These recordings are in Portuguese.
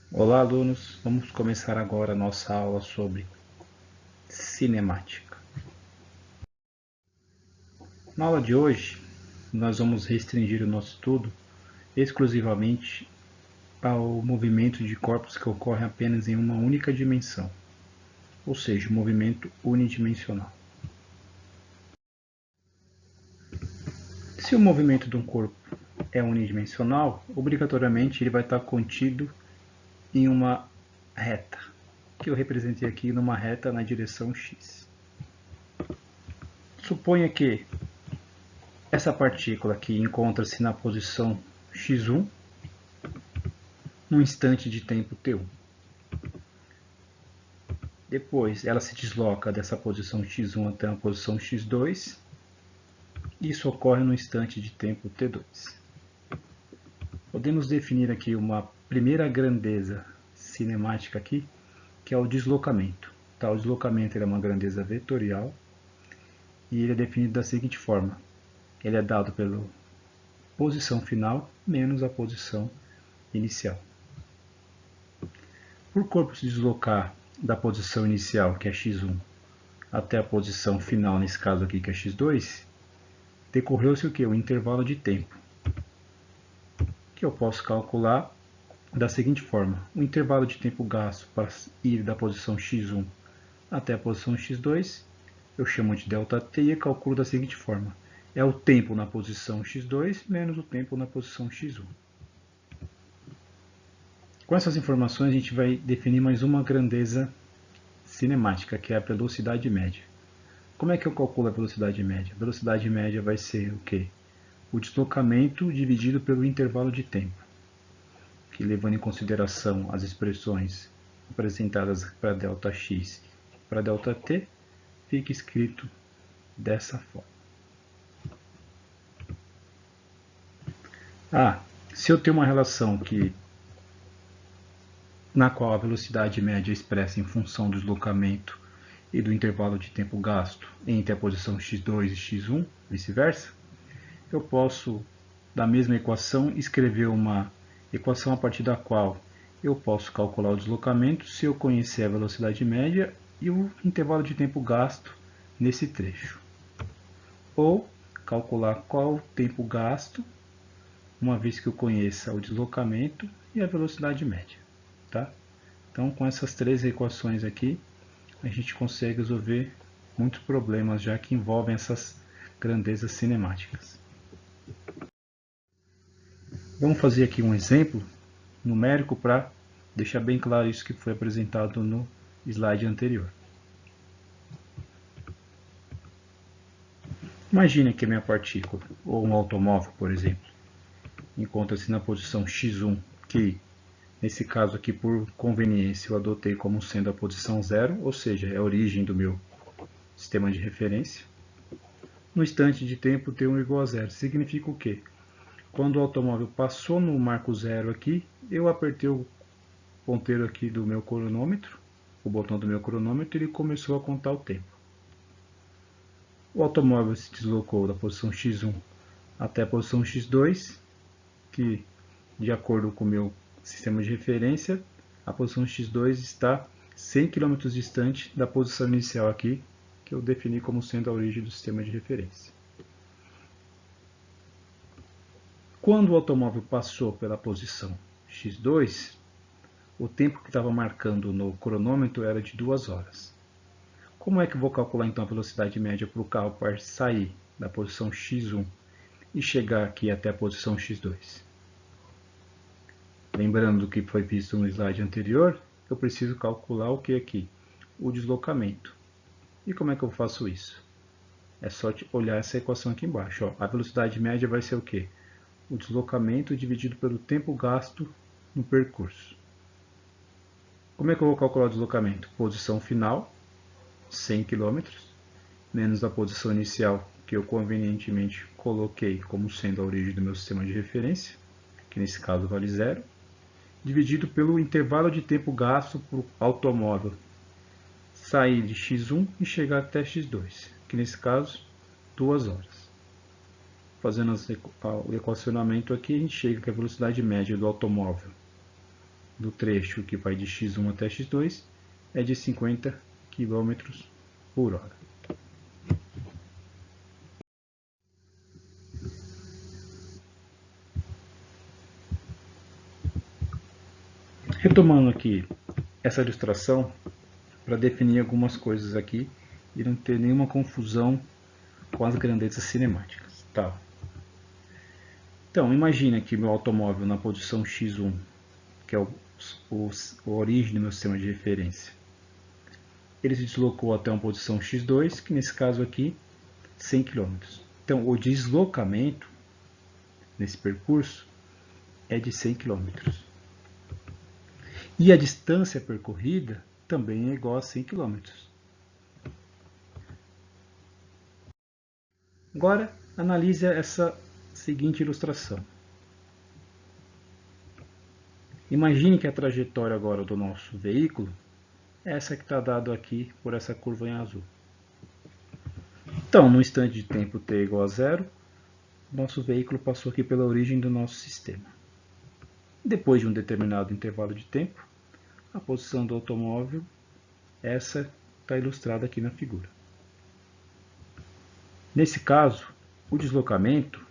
Olá, alunos! Vamos começar agora a nossa aula sobre cinemática. Na aula de hoje, nós vamos restringir o nosso estudo exclusivamente ao movimento de corpos que ocorre apenas em uma única dimensão, ou seja, o movimento unidimensional. Se o movimento de um corpo é unidimensional, obrigatoriamente ele vai estar contido em uma reta, que eu representei aqui numa reta na direção x. Suponha que essa partícula aqui encontra-se na posição x1 num instante de tempo t1. Depois ela se desloca dessa posição x1 até a posição x2. Isso ocorre no instante de tempo t2. Podemos definir aqui uma primeira grandeza cinemática aqui, que é o deslocamento. Tá, o deslocamento é uma grandeza vetorial e ele é definido da seguinte forma. Ele é dado pela posição final menos a posição inicial. Por o corpo se deslocar da posição inicial, que é x1, até a posição final, nesse caso aqui, que é x2, decorreu-se o que? O intervalo de tempo, que eu posso calcular da seguinte forma. O intervalo de tempo gasto para ir da posição x1 até a posição x2, eu chamo de ΔT e calculo da seguinte forma. É o tempo na posição x2 menos o tempo na posição x1. Com essas informações, a gente vai definir mais uma grandeza cinemática, que é a velocidade média. Como é que eu calculo a velocidade média? A velocidade média vai ser o quê? O deslocamento dividido pelo intervalo de tempo, que levando em consideração as expressões apresentadas para ΔX e para ΔT, fica escrito dessa forma. Se eu tenho uma relação na qual a velocidade média é expressa em função do deslocamento e do intervalo de tempo gasto entre a posição x2 e x1, vice-versa, eu posso, da mesma equação, escrever uma equação a partir da qual eu posso calcular o deslocamento se eu conhecer a velocidade média e o intervalo de tempo gasto nesse trecho. Ou calcular qual o tempo gasto, uma vez que eu conheça o deslocamento e a velocidade média. Tá? Então, com essas três equações aqui, a gente consegue resolver muitos problemas já que envolvem essas grandezas cinemáticas. Vamos fazer aqui um exemplo numérico para deixar bem claro isso que foi apresentado no slide anterior. Imagine que a minha partícula, ou um automóvel, por exemplo, encontra-se na posição x1, que nesse caso aqui, por conveniência, eu adotei como sendo a posição 0, ou seja, é a origem do meu sistema de referência. No instante de tempo t1 igual a 0. Significa o quê? Quando o automóvel passou no marco 0 aqui, eu apertei o ponteiro aqui do meu cronômetro, o botão do meu cronômetro, e ele começou a contar o tempo. O automóvel se deslocou da posição x1 até a posição x2, que, de acordo com o meu sistema de referência, a posição x2 está 100 km distante da posição inicial aqui, que eu defini como sendo a origem do sistema de referência. Quando o automóvel passou pela posição x2, o tempo que estava marcando no cronômetro era de 2 horas. Como é que eu vou calcular então a velocidade média para o carro para sair da posição x1 e chegar aqui até a posição x2? Lembrando do que foi visto no slide anterior, eu preciso calcular o que aqui? O deslocamento. E como é que eu faço isso? É só olhar essa equação aqui embaixo. A velocidade média vai ser o quê? O deslocamento dividido pelo tempo gasto no percurso. Como é que eu vou calcular o deslocamento? Posição final, 100 km, menos a posição inicial, que eu convenientemente coloquei como sendo a origem do meu sistema de referência, que nesse caso vale 0, dividido pelo intervalo de tempo gasto para o automóvel sair de x1 e chegar até x2, que nesse caso, 2 horas. Fazendo o equacionamento aqui, a gente chega que a velocidade média do automóvel do trecho que vai de x1 até x2 é de 50 km por hora. Retomando aqui essa ilustração, para definir algumas coisas aqui e não ter nenhuma confusão com as grandezas cinemáticas. Tá? Então, imagine que meu automóvel na posição x1, que é a origem do meu sistema de referência, ele se deslocou até uma posição x2, que nesse caso aqui, 100 km. Então, o deslocamento nesse percurso é de 100 km. E a distância percorrida também é igual a 100 km. Agora, analise essa seguinte ilustração. Imagine que a trajetória agora do nosso veículo é essa que está dado aqui por essa curva em azul. Então, no instante de tempo t igual a 0, nosso veículo passou aqui pela origem do nosso sistema. Depois de um determinado intervalo de tempo, a posição do automóvel, essa está ilustrada aqui na figura. Nesse caso, o deslocamento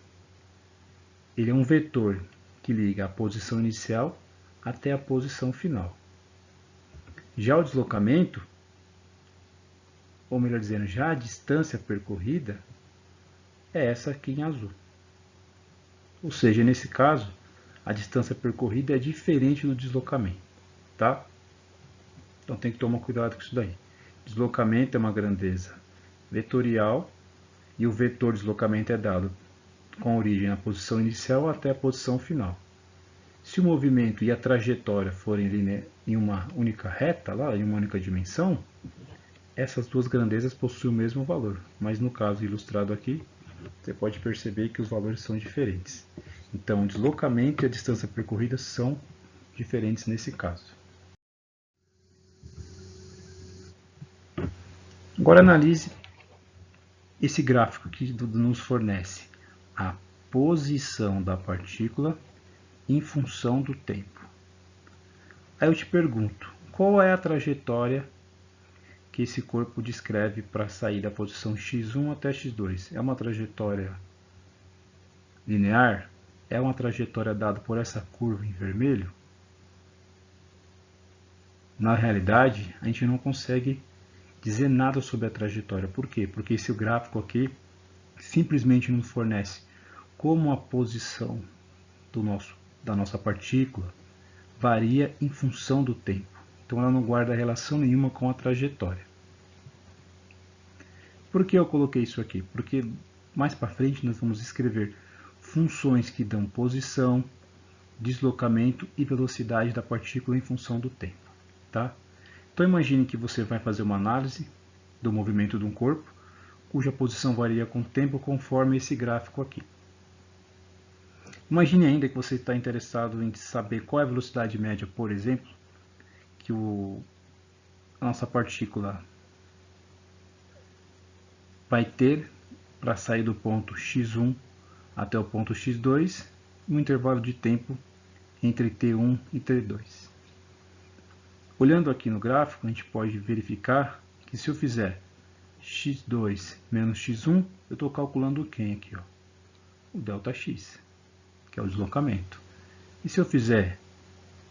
ele é um vetor que liga a posição inicial até a posição final. Já o deslocamento, ou melhor dizendo, já a distância percorrida, é essa aqui em azul. Ou seja, nesse caso, a distância percorrida é diferente do deslocamento. Tá? Então tem que tomar cuidado com isso daí. Deslocamento é uma grandeza vetorial e o vetor de deslocamento é dado com origem na posição inicial até a posição final. Se o movimento e a trajetória forem em uma única reta, lá, em uma única dimensão, essas duas grandezas possuem o mesmo valor. Mas no caso ilustrado aqui, você pode perceber que os valores são diferentes. Então, o deslocamento e a distância percorrida são diferentes nesse caso. Agora analise esse gráfico que nos fornece a posição da partícula em função do tempo. Aí eu te pergunto, qual é a trajetória que esse corpo descreve para sair da posição x1 até x2? É uma trajetória linear? É uma trajetória dada por essa curva em vermelho? Na realidade, a gente não consegue dizer nada sobre a trajetória. Por quê? Porque esse gráfico aqui simplesmente nos fornece como a posição da nossa partícula varia em função do tempo. Então ela não guarda relação nenhuma com a trajetória. Por que eu coloquei isso aqui? Porque mais para frente nós vamos escrever funções que dão posição, deslocamento e velocidade da partícula em função do tempo. Tá? Então imagine que você vai fazer uma análise do movimento de um corpo, cuja posição varia com o tempo conforme esse gráfico aqui. Imagine ainda que você está interessado em saber qual é a velocidade média, por exemplo, que a nossa partícula vai ter para sair do ponto x1 até o ponto x2, em um intervalo de tempo entre t1 e t2. Olhando aqui no gráfico, a gente pode verificar que se eu fizer x2 menos x1, eu estou calculando quem aqui? Ó? O ΔX, que é o deslocamento. E se eu fizer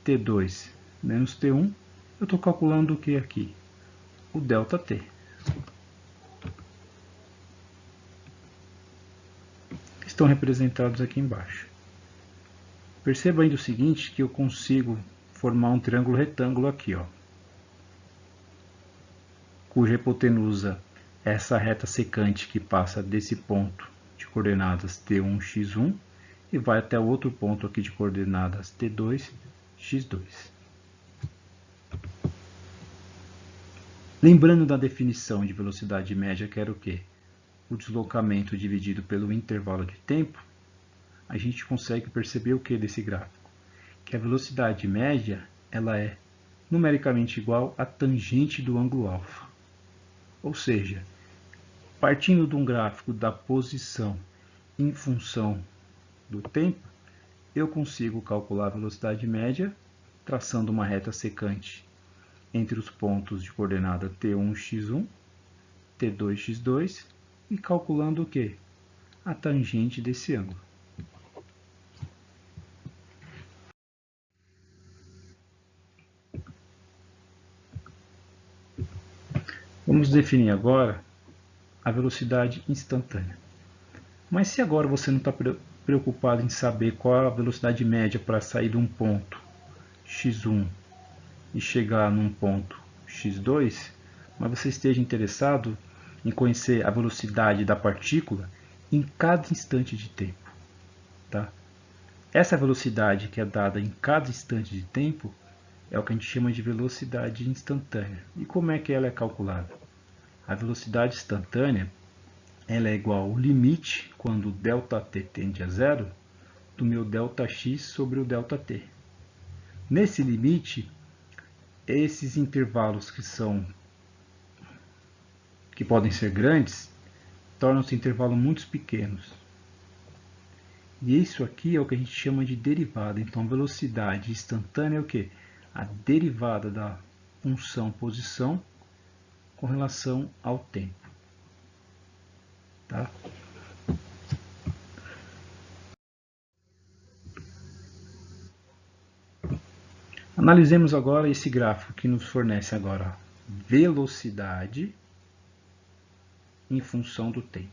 t2 menos t1, eu estou calculando o que aqui? O ΔT. Estão representados aqui embaixo. Perceba ainda o seguinte, que eu consigo formar um triângulo retângulo aqui, ó, cuja hipotenusa é essa reta secante que passa desse ponto de coordenadas t1, x1 e vai até outro ponto aqui de coordenadas t2, x2. Lembrando da definição de velocidade média, que era o quê? O deslocamento dividido pelo intervalo de tempo, a gente consegue perceber o que desse gráfico? Que a velocidade média ela é numericamente igual à tangente do ângulo alfa. Ou seja, partindo de um gráfico da posição em função do tempo, eu consigo calcular a velocidade média traçando uma reta secante entre os pontos de coordenada T1, x1, T2, x2 e calculando o quê? A tangente desse ângulo. Vamos definir agora a velocidade instantânea. Mas se agora você não está preocupado em saber qual é a velocidade média para sair de um ponto x1 e chegar num ponto x2, mas você esteja interessado em conhecer a velocidade da partícula em cada instante de tempo. Tá? Essa velocidade que é dada em cada instante de tempo é o que a gente chama de velocidade instantânea. E como é que ela é calculada? A velocidade instantânea ela é igual ao limite, quando ΔT tende a zero, do meu ΔX sobre o ΔT. Nesse limite, esses intervalos que podem ser grandes, tornam-se intervalos muito pequenos. E isso aqui é o que a gente chama de derivada. Então, velocidade instantânea é o quê? A derivada da função posição com relação ao tempo. Tá? Analisemos agora esse gráfico que nos fornece agora velocidade em função do tempo.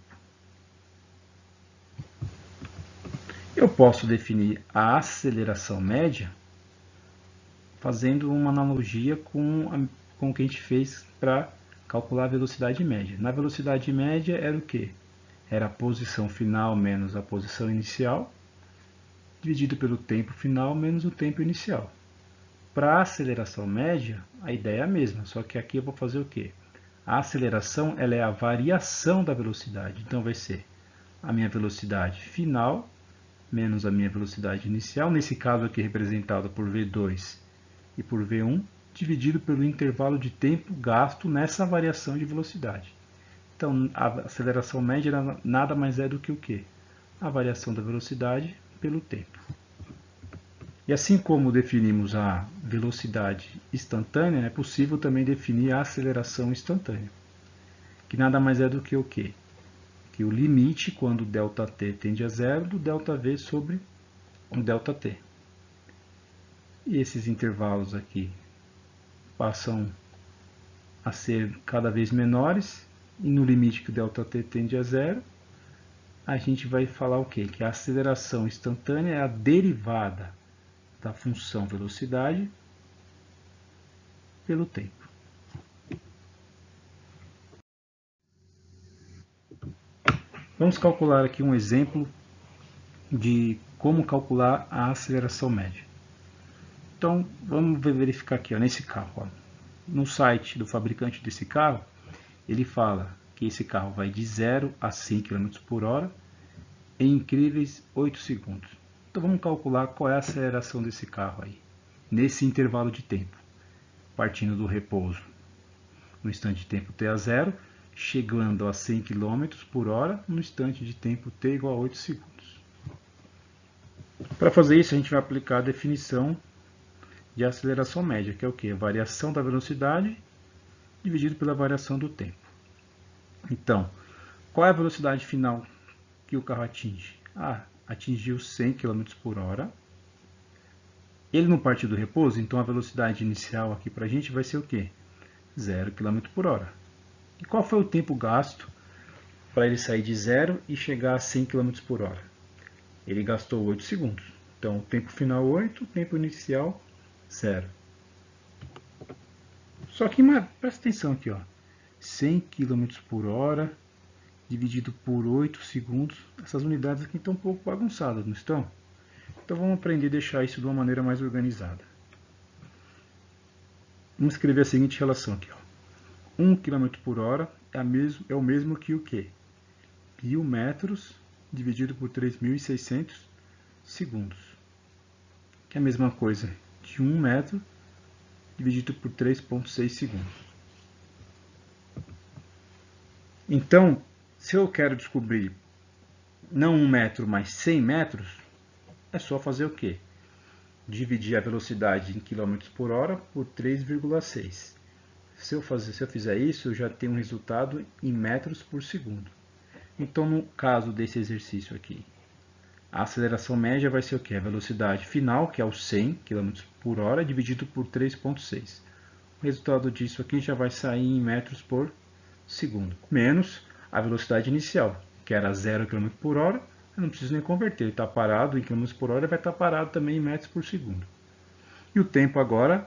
Eu posso definir a aceleração média fazendo uma analogia com o que a gente fez para calcular a velocidade média. Na velocidade média era o quê? Era a posição final menos a posição inicial, dividido pelo tempo final menos o tempo inicial. Para a aceleração média, a ideia é a mesma, só que aqui eu vou fazer o quê? A aceleração ela é a variação da velocidade, então vai ser a minha velocidade final menos a minha velocidade inicial, nesse caso aqui representado por V2 e por V1, dividido pelo intervalo de tempo gasto nessa variação de velocidade. Então, a aceleração média nada mais é do que o quê? A variação da velocidade pelo tempo. E assim como definimos a velocidade instantânea, é possível também definir a aceleração instantânea, que nada mais é do que o quê? Que o limite, quando ΔT tende a zero, do ΔV sobre o ΔT. E esses intervalos aqui passam a ser cada vez menores, e no limite que o ΔT tende a zero, a gente vai falar o quê? Que a aceleração instantânea é a derivada da função velocidade pelo tempo. Vamos calcular aqui um exemplo de como calcular a aceleração média. Então, vamos verificar aqui, ó, nesse carro. Ó. No site do fabricante desse carro, ele fala que esse carro vai de 0 a 100 km por hora em incríveis 8 segundos. Então, vamos calcular qual é a aceleração desse carro aí, nesse intervalo de tempo, partindo do repouso no instante de tempo t a 0, chegando a 100 km por hora no instante de tempo t igual a 8 segundos. Para fazer isso, a gente vai aplicar a definição de aceleração média, que é o quê? A variação da velocidade dividido pela variação do tempo. Então, qual é a velocidade final que o carro atinge? Atingiu 100 km por hora. Ele não partiu do repouso, então a velocidade inicial aqui para a gente vai ser o quê? 0 km por hora. E qual foi o tempo gasto para ele sair de 0 e chegar a 100 km por hora? Ele gastou 8 segundos. Então, o tempo final 8, o tempo inicial 0. Só que, presta atenção aqui, ó. 100 km por hora dividido por 8 segundos. Essas unidades aqui estão um pouco bagunçadas, não estão? Então, vamos aprender a deixar isso de uma maneira mais organizada. Vamos escrever a seguinte relação aqui, ó. 1 km por hora é o mesmo que o quê? 1000 metros dividido por 3.600 segundos. Que é a mesma coisa de 1 metro dividido por 3,6 segundos. Então, se eu quero descobrir não 1 metro, mas 100 metros, é só fazer o quê? dividir a velocidade em km por hora por 3,6. Se eu fizer isso, eu já tenho um resultado em metros por segundo. Então, no caso desse exercício aqui, a aceleração média vai ser o quê? A velocidade final, que é o 100 km por hora, dividido por 3,6. O resultado disso aqui já vai sair em metros por segundo, menos a velocidade inicial, que era 0 km por hora. Eu não preciso nem converter, ele está parado em km por hora, ele vai estar parado também em metros por segundo. E o tempo agora,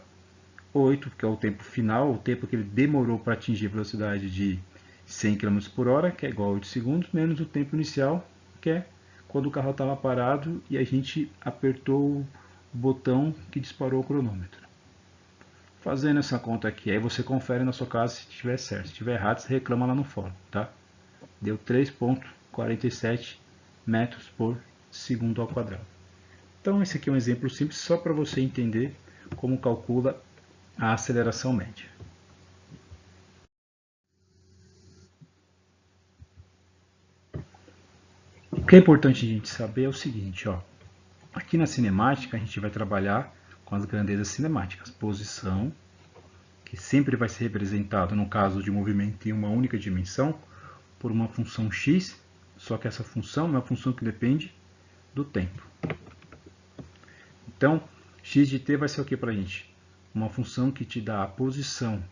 8, que é o tempo final, o tempo que ele demorou para atingir a velocidade de 100 km por hora, que é igual a 8 segundos, menos o tempo inicial, que é quando o carro estava parado e a gente apertou o botão que disparou o cronômetro. Fazendo essa conta aqui, aí você confere na sua casa se estiver certo. Se estiver errado, você reclama lá no fórum, tá? Deu 3,47 metros por segundo ao quadrado. Então esse aqui é um exemplo simples só para você entender como calcula a aceleração média. O que é importante a gente saber é o seguinte, ó. Aqui na cinemática a gente vai trabalhar com as grandezas cinemáticas. Posição, que sempre vai ser representado no caso de movimento em uma única dimensão, por uma função x, só que essa função é uma função que depende do tempo. Então, x de t vai ser o que para a gente? Uma função que te dá a posição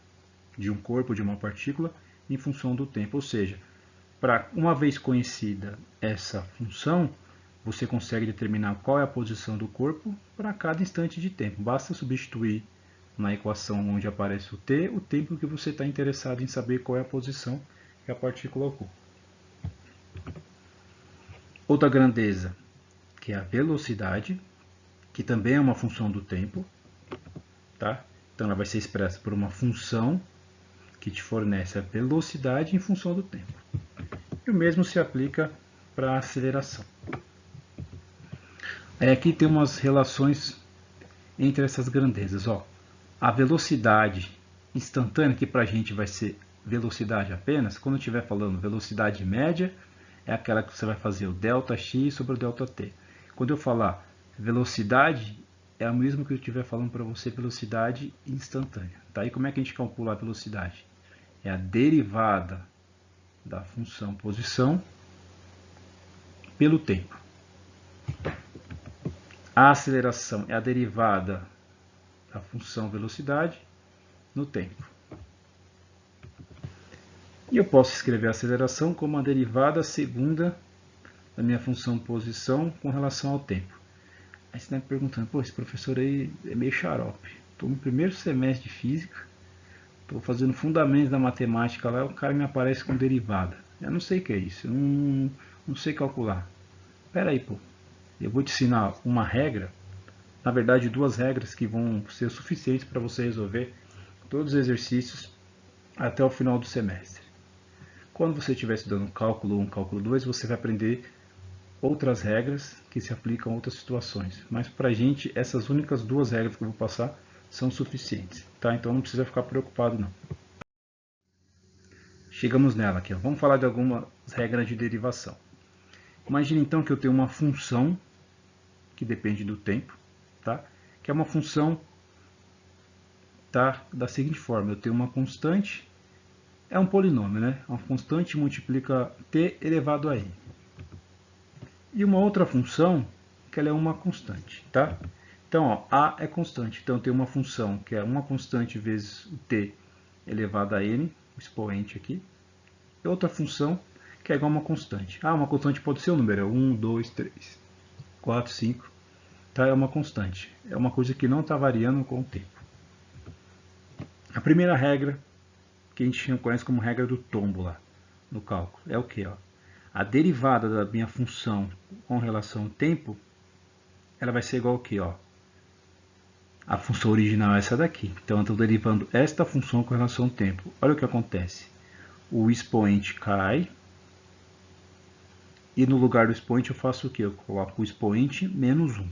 de um corpo, de uma partícula, em função do tempo. Ou seja, uma vez conhecida essa função, você consegue determinar qual é a posição do corpo para cada instante de tempo. Basta substituir na equação onde aparece o t, o tempo que você está interessado em saber qual é a posição que a partícula ocupa. Outra grandeza, que é a velocidade, que também é uma função do tempo, tá? Então ela vai ser expressa por uma função que te fornece a velocidade em função do tempo. E o mesmo se aplica para a aceleração. Aqui tem umas relações entre essas grandezas. Ó. A velocidade instantânea, que para a gente vai ser velocidade apenas, quando eu estiver falando velocidade média, é aquela que você vai fazer o ΔX sobre o ΔT. Quando eu falar velocidade, é o mesmo que eu estiver falando para você velocidade instantânea. Tá? E como é que a gente calcula a velocidade? É a derivada da função posição pelo tempo. A aceleração é a derivada da função velocidade no tempo. E eu posso escrever a aceleração como a derivada segunda da minha função posição com relação ao tempo. Aí você está me perguntando, pô, esse professor aí é meio xarope. Estou no primeiro semestre de física, estou fazendo fundamentos da matemática lá, o cara me aparece com derivada. Eu não sei o que é isso, eu não sei calcular. Espera aí, pô, eu vou te ensinar uma regra, na verdade duas regras que vão ser suficientes para você resolver todos os exercícios até o final do semestre. Quando você estiver estudando cálculo 1, cálculo 2, você vai aprender outras regras que se aplicam a outras situações. Mas para a gente, essas únicas duas regras que eu vou passar são suficientes. Tá? Então não precisa ficar preocupado não. Chegamos nela aqui. Ó. Vamos falar de algumas regras de derivação. Imagine então que eu tenho uma função que depende do tempo, tá? Que é uma função da seguinte forma. Eu tenho uma constante, é um polinômio, né? Uma constante multiplica t elevado a n. E uma outra função que ela é uma constante, tá? Então, ó, a é constante. Então, eu tenho uma função que é uma constante vezes o t elevado a n, o expoente aqui. E outra função que é igual a uma constante. Ah, uma constante pode ser um número, 1, 2, 3, 4, 5. Tá? É uma constante. É uma coisa que não está variando com o tempo. A primeira regra, que a gente conhece como regra do tombo lá no cálculo, é o que? A derivada da minha função com relação ao tempo, ela vai ser igual ao que? A função original é essa daqui. Então eu estou derivando esta função com relação ao tempo. Olha o que acontece. O expoente cai. E no lugar do expoente eu faço o que? Eu coloco o expoente menos 1.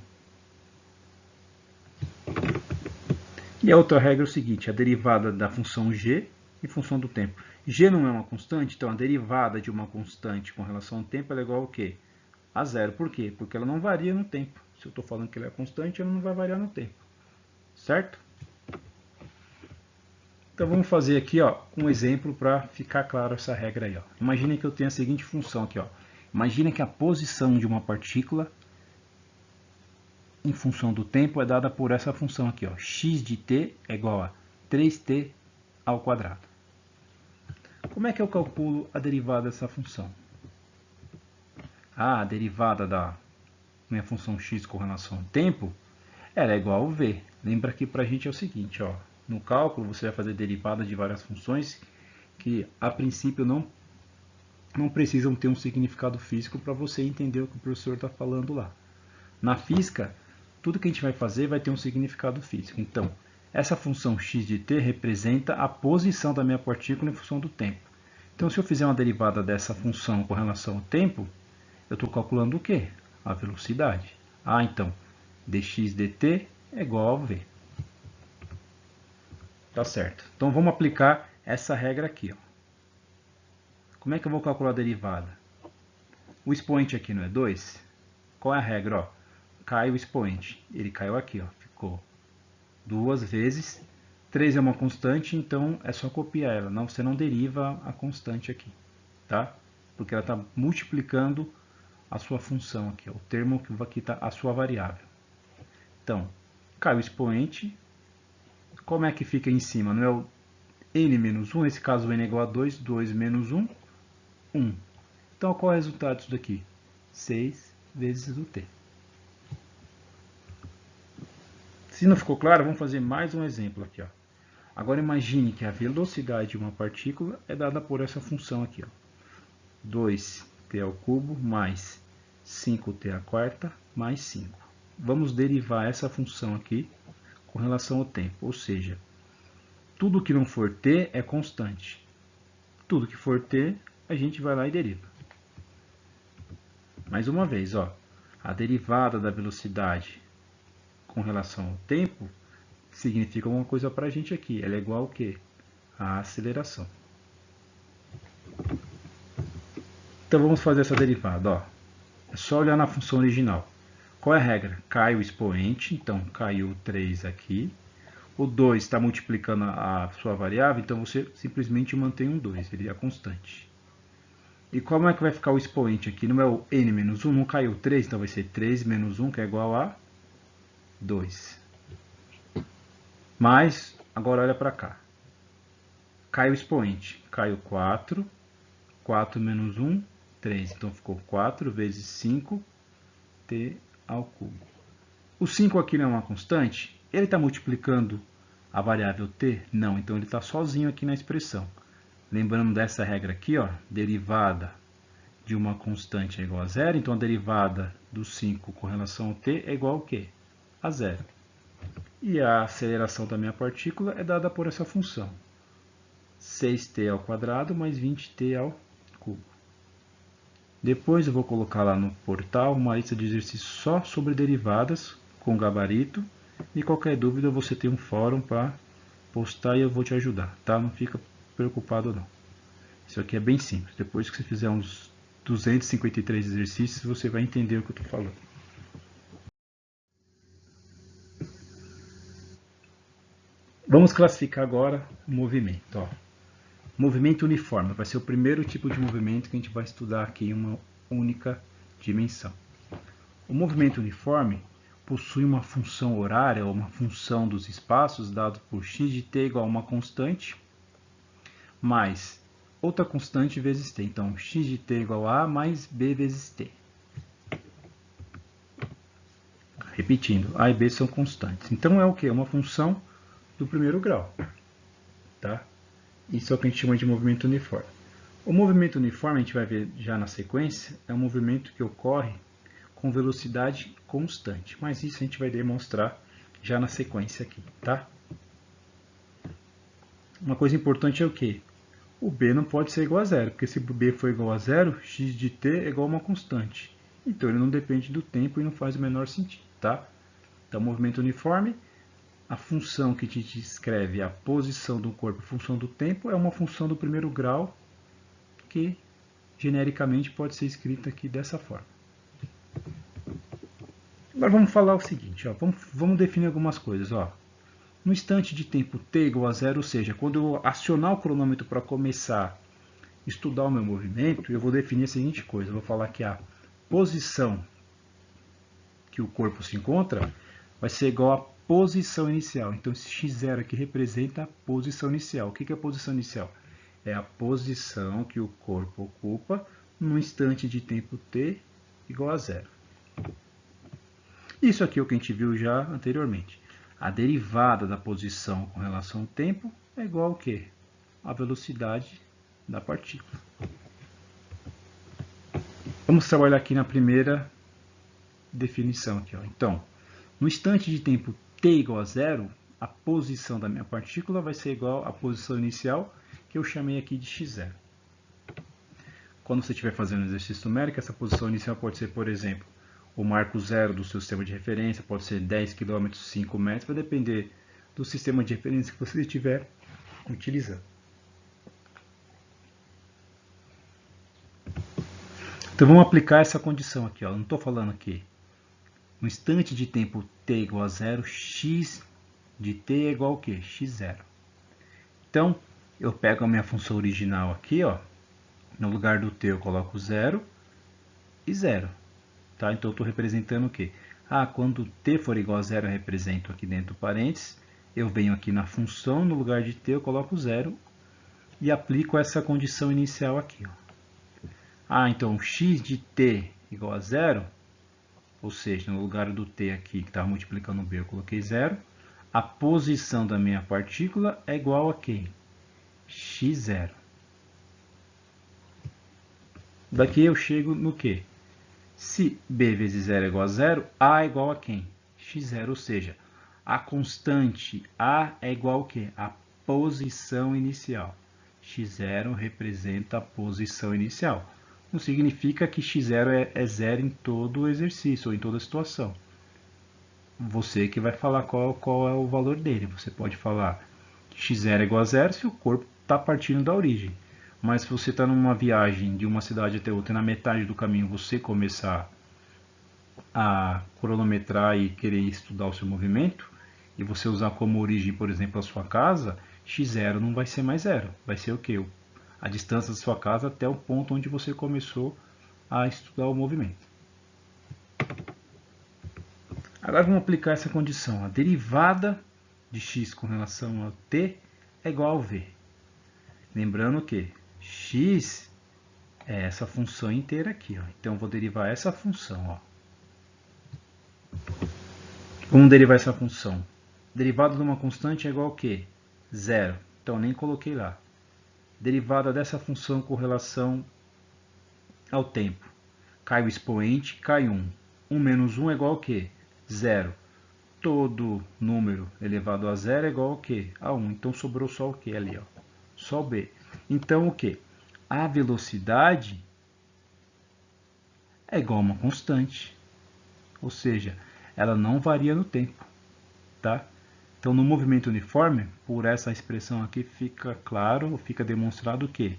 E a outra regra é o seguinte, a derivada da função g em função do tempo. G não é uma constante, então a derivada de uma constante com relação ao tempo é igual ao quê? A zero. Por quê? Porque ela não varia no tempo. Se eu estou falando que ele é constante, ele não vai variar no tempo. Certo? Então vamos fazer aqui um exemplo para ficar claro essa regra aí. Imagine que eu tenho a seguinte função aqui. Imagine que a posição de uma partícula em função do tempo é dada por essa função aqui. X de t é igual a 3t ao quadrado. Como é que eu calculo a derivada dessa função? A derivada da minha função x com relação ao tempo, ela é igual a v. Lembra que para a gente é o seguinte, no cálculo você vai fazer derivada de várias funções que a princípio não precisam ter um significado físico para você entender o que o professor está falando lá. Na física, tudo que a gente vai fazer vai ter um significado físico. Então, essa função x de t representa a posição da minha partícula em função do tempo. Então, se eu fizer uma derivada dessa função com relação ao tempo, eu estou calculando o quê? A velocidade. Então, dx dt é igual a v. Tá certo. Então, vamos aplicar essa regra aqui. Como é que eu vou calcular a derivada? O expoente aqui não é 2? Qual é a regra? Cai o expoente. Ele caiu aqui. Ficou 2 vezes. 3 é uma constante, então é só copiar ela. Não, você não deriva a constante aqui. Tá? Porque ela está multiplicando a sua função aqui. O termo que aqui está a sua variável. Então, cai o expoente. Como é que fica em cima? Não é o n menos 1? Nesse caso, o n é igual a 2. 2 menos 1, 1. Então, qual é o resultado disso daqui? 6 vezes o t. Se não ficou claro, vamos fazer mais um exemplo aqui. Agora, imagine que a velocidade de uma partícula é dada por essa função aqui. 2t ao cubo mais 5t à quarta mais 5. Vamos derivar essa função aqui com relação ao tempo. Ou seja, tudo que não for t é constante. Tudo que for t, a gente vai lá e deriva. Mais uma vez, a derivada da velocidade com relação ao tempo significa alguma coisa para a gente aqui. Ela é igual ao quê? A aceleração. Então vamos fazer essa derivada. É só olhar na função original. Qual é a regra? Cai o expoente, então caiu 3 aqui. O 2 está multiplicando a sua variável, então você simplesmente mantém um 2, ele é constante. E como é que vai ficar o expoente aqui? Não é o n menos 1, não caiu 3, então vai ser 3 menos 1, que é igual a 2. Mas, agora olha para cá. Cai o expoente, caiu 4, 4 menos 1, 3. Então ficou 4 vezes 5, t ao cubo. O 5 aqui não é uma constante? Ele está multiplicando a variável t? Não, então ele está sozinho aqui na expressão. Lembrando dessa regra aqui, derivada de uma constante é igual a zero, então a derivada do 5 com relação ao t é igual ao quê? A zero. E a aceleração da minha partícula é dada por essa função. 6t ao quadrado mais 20t ao cubo. Depois eu vou colocar lá no portal uma lista de exercícios só sobre derivadas, com gabarito. E qualquer dúvida você tem um fórum para postar e eu vou te ajudar, tá? Não fica preocupado não. Isso aqui é bem simples. Depois que você fizer uns 253 exercícios, você vai entender o que eu estou falando. Vamos classificar agora o movimento. Movimento uniforme vai ser o primeiro tipo de movimento que a gente vai estudar aqui em uma única dimensão. O movimento uniforme possui uma função horária, ou uma função dos espaços, dado por x de t igual a uma constante, mais outra constante vezes t. Então, x de t igual a mais b vezes t. Repetindo, a e b são constantes. Então, é o quê? Uma função do primeiro grau. Tá? Isso é o que a gente chama de movimento uniforme. O movimento uniforme, a gente vai ver já na sequência, é um movimento que ocorre com velocidade constante. Mas isso a gente vai demonstrar já na sequência aqui, tá? Uma coisa importante é o quê? O b não pode ser igual a zero, porque se o b for igual a zero, x de t é igual a uma constante. Então ele não depende do tempo e não faz o menor sentido, tá? Então, movimento uniforme, a função que te descreve a posição do corpo em função do tempo é uma função do primeiro grau que genericamente pode ser escrita aqui dessa forma. Agora vamos falar o seguinte, ó, vamos definir algumas coisas. Ó. No instante de tempo t igual a zero, ou seja, quando eu acionar o cronômetro para começar a estudar o meu movimento, eu vou definir a seguinte coisa. Eu vou falar que a posição que o corpo se encontra vai ser igual à posição inicial. Então, esse x0 aqui representa a posição inicial. O que é a posição inicial? É a posição que o corpo ocupa no instante de tempo t igual a zero. Isso aqui é o que a gente viu já anteriormente. A derivada da posição com relação ao tempo é igual ao quê? A velocidade da partícula. Vamos trabalhar aqui na primeira definição. Aqui, ó. Então, no instante de tempo t igual a zero, a posição da minha partícula vai ser igual à posição inicial, que eu chamei aqui de x0. Quando você estiver fazendo um exercício numérico, essa posição inicial pode ser, por exemplo, o marco zero do seu sistema de referência, pode ser 10 km, 5 metros, vai depender do sistema de referência que você estiver utilizando. Então vamos aplicar essa condição aqui. Ó. Não estou falando aqui. No instante de tempo t igual a zero, x de t é igual ao quê? x0. Então, eu pego a minha função original aqui, ó, no lugar do t eu coloco 0 e 0. Tá? Então, eu estou representando o quê? Quando t for igual a 0, eu represento aqui dentro do parênteses. Eu venho aqui na função, no lugar de t eu coloco 0 e aplico essa condição inicial aqui. Ó. Então, x de t igual a 0, ou seja, no lugar do t aqui, que estava multiplicando o b, eu coloquei 0. A posição da minha partícula é igual a quem? x0. Daqui eu chego no quê? Se b vezes 0 é igual a 0, a é igual a quem? x0, ou seja, a constante a é igual ao quê? A posição inicial. x0 representa a posição inicial. Não significa que x0 é 0 em todo o exercício ou em toda a situação. Você que vai falar qual é o valor dele. Você pode falar que x0 é igual a 0 se o corpo está partindo da origem. Mas se você está numa viagem de uma cidade até outra e na metade do caminho você começar a cronometrar e querer estudar o seu movimento, e você usar como origem, por exemplo, a sua casa, x0 não vai ser mais 0. Vai ser o quê? A distância da sua casa até o ponto onde você começou a estudar o movimento. Agora vamos aplicar essa condição. A derivada de x com relação a t é igual a v. Lembrando que x é essa função inteira aqui. Ó. Então, eu vou derivar essa função. Ó. Vamos derivar essa função. Derivada de uma constante é igual a quê? 0. Então, nem coloquei lá. Derivada dessa função com relação ao tempo. Cai o expoente, cai 1. 1 menos 1 é igual a quê? 0. Todo número elevado a 0 é igual a quê? A 1. Então, sobrou só o quê ali? Ó? Só o b. Então, o quê? A velocidade é igual a uma constante. Ou seja, ela não varia no tempo. Tá? Então, no movimento uniforme, por essa expressão aqui, fica claro, fica demonstrado que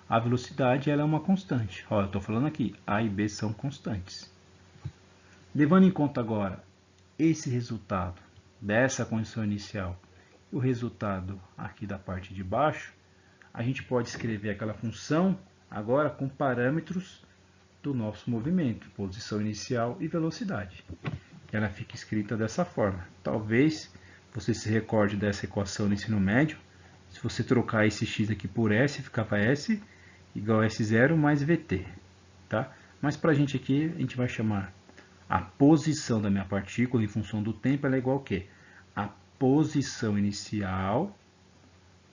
a velocidade ela é uma constante. Olha, eu estou falando aqui, A e B são constantes. Levando em conta agora esse resultado dessa condição inicial e o resultado aqui da parte de baixo, a gente pode escrever aquela função agora com parâmetros do nosso movimento, posição inicial e velocidade. Ela fica escrita dessa forma. Talvez você se recorde dessa equação no ensino médio. Se você trocar esse x aqui por s, ficava s igual a s0 mais vt. Tá? Mas para a gente aqui, a gente vai chamar a posição da minha partícula em função do tempo, ela é igual a quê? A posição inicial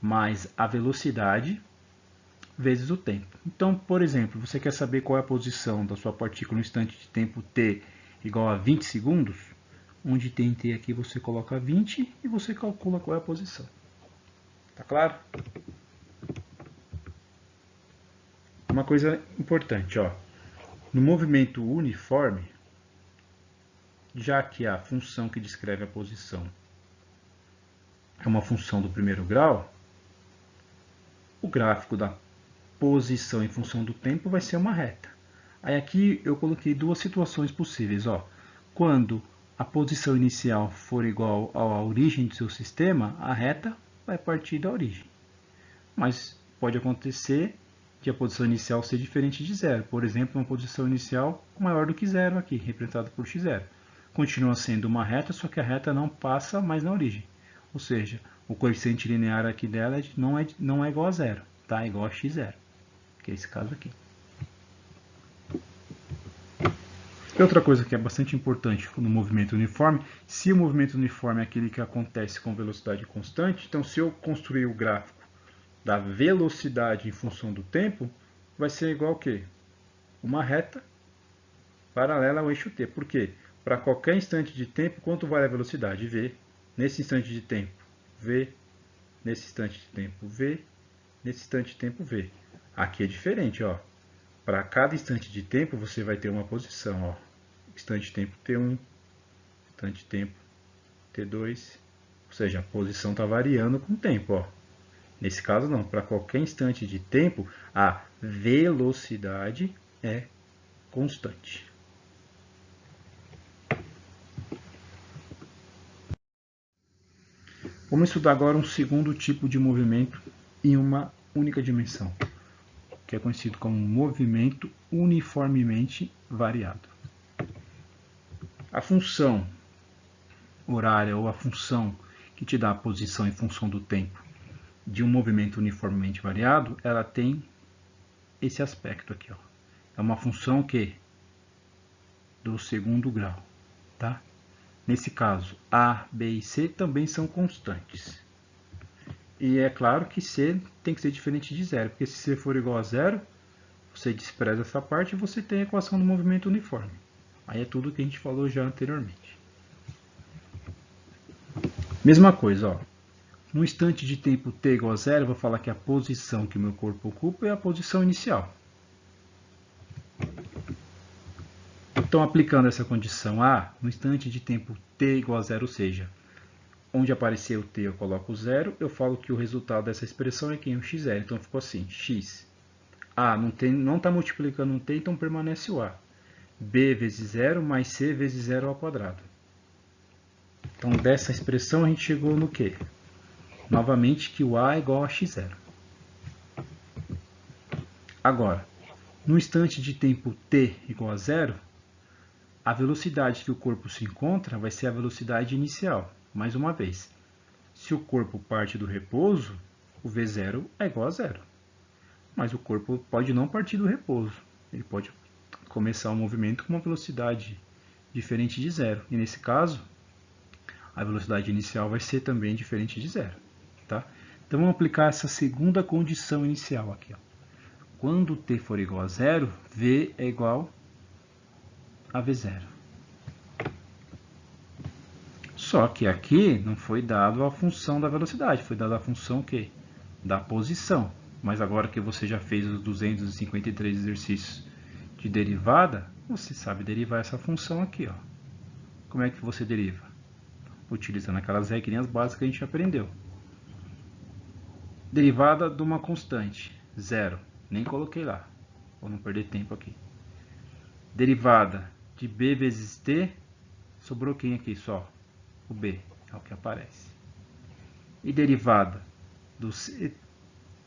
mais a velocidade vezes o tempo. Então, por exemplo, você quer saber qual é a posição da sua partícula no instante de tempo t igual a 20 segundos? Onde tem t aqui, você coloca 20 e você calcula qual é a posição. Tá claro? Uma coisa importante, ó. No movimento uniforme, já que a função que descreve a posição é uma função do primeiro grau, o gráfico da posição em função do tempo vai ser uma reta. Aí aqui eu coloquei duas situações possíveis. Ó. quando a posição inicial for igual à origem do seu sistema, a reta vai partir da origem. Mas pode acontecer de a posição inicial ser diferente de zero. Por exemplo, uma posição inicial maior do que zero aqui, representada por x0. Continua sendo uma reta, só que a reta não passa mais na origem. Ou seja, o coeficiente linear aqui dela não é igual a zero, tá? É igual a x0, que é esse caso aqui. E outra coisa que é bastante importante no movimento uniforme, se o movimento uniforme é aquele que acontece com velocidade constante, então se eu construir o gráfico da velocidade em função do tempo, vai ser igual a quê? Uma reta paralela ao eixo t. Por quê? Para qualquer instante de tempo, quanto vale a velocidade? V. Nesse instante de tempo, V. Nesse instante de tempo, V. Nesse instante de tempo, V. Aqui é diferente, ó. Para cada instante de tempo, você vai ter uma posição, ó. Instante de tempo T1, instante de tempo T2, ou seja, a posição está variando com o tempo, ó. Nesse caso não, para qualquer instante de tempo, a velocidade é constante. Vamos estudar agora um segundo tipo de movimento em uma única dimensão, que é conhecido como movimento uniformemente variado. A função horária ou a função que te dá a posição em função do tempo de um movimento uniformemente variado, ela tem esse aspecto aqui, ó. É uma função que do segundo grau, tá? Nesse caso, A, B e C também são constantes. E é claro que C tem que ser diferente de zero, porque se C for igual a zero, você despreza essa parte e você tem a equação do movimento uniforme. Aí é tudo que a gente falou já anteriormente. Mesma coisa, ó. No instante de tempo t igual a zero, eu vou falar que a posição que o meu corpo ocupa é a posição inicial. Então, aplicando essa condição A, no instante de tempo t igual a zero, ou seja, onde aparecer o t eu coloco 0, eu falo que o resultado dessa expressão é quem? O x0. Então ficou assim, x. A não está multiplicando um t, então permanece o A. B vezes 0 mais C vezes 0 ao quadrado. Então dessa expressão a gente chegou no quê? Novamente que o A é igual a x0. Agora, no instante de tempo t igual a 0, a velocidade que o corpo se encontra vai ser a velocidade inicial. Mais uma vez, se o corpo parte do repouso, o V0 é igual a zero. Mas o corpo pode não partir do repouso. Ele pode começar o movimento com uma velocidade diferente de zero. E nesse caso, a velocidade inicial vai ser também diferente de zero. Tá? Então vamos aplicar essa segunda condição inicial aqui, ó. Quando t for igual a zero, V é igual a V0. Só que aqui não foi dado a função da velocidade, foi dada a função que? Da posição. Mas agora que você já fez os 253 exercícios de derivada, você sabe derivar essa função aqui, ó. Como é que você deriva? Utilizando aquelas regrinhas básicas que a gente aprendeu. Derivada de uma constante, zero. Nem coloquei lá, para não perder tempo aqui. Derivada de b vezes t, sobrou quem aqui só? O b, é o que aparece. E derivada do c